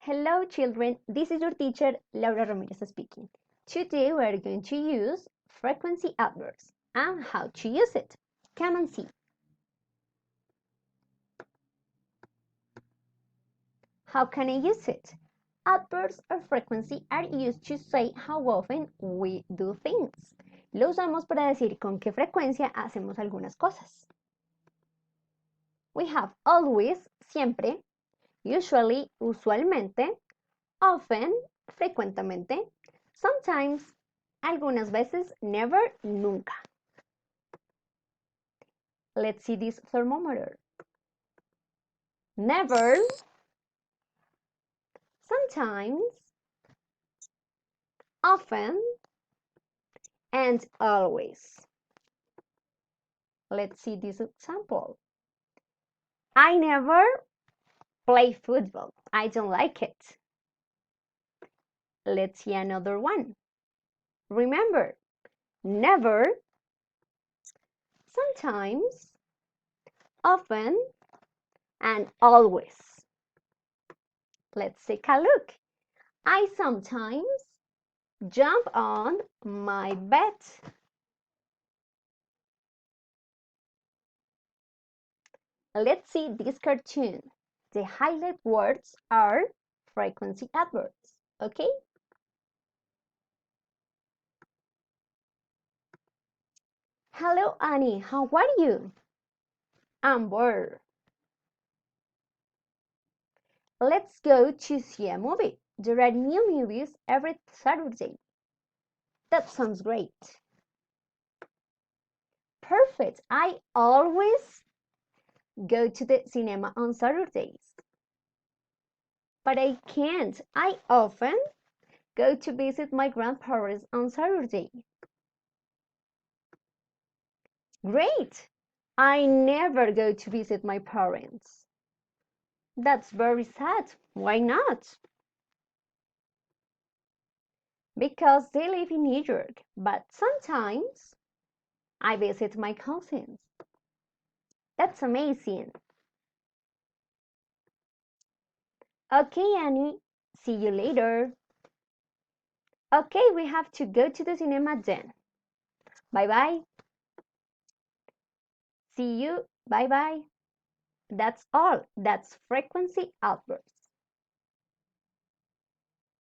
Hello children, this is your teacher Laura Ramirez speaking. Today we are going to use frequency adverbs and how to use it. Come and see. How can I use it? Adverbs or frequency are used to say how often we do things. Lo usamos para decir con qué frecuencia hacemos algunas cosas. We have always, siempre, usually, usualmente, often, frecuentemente, sometimes, algunas veces, never, nunca. Let's see this thermometer. Never, sometimes, often, and always. Let's see this example. I never play football. I don't like it. Let's see another one. Remember, never, sometimes, often, and always. Let's take a look. I sometimes jump on my bed. Let's see this cartoon. The highlight words are frequency adverbs, okay? Hello, Annie. How are you? I'm bored. Let's go to see a movie. There are new movies every Saturday. That sounds great. Perfect. I always go to the cinema on Saturdays. But I can't. I often go to visit my grandparents on Saturday. Great! I never go to visit my parents. That's very sad. Why not? Because they live in New York, but sometimes I visit my cousins. That's amazing. Okay, Annie, see you later. Okay, we have to go to the cinema then. Bye-bye. See you. Bye-bye. That's all. That's frequency adverbs.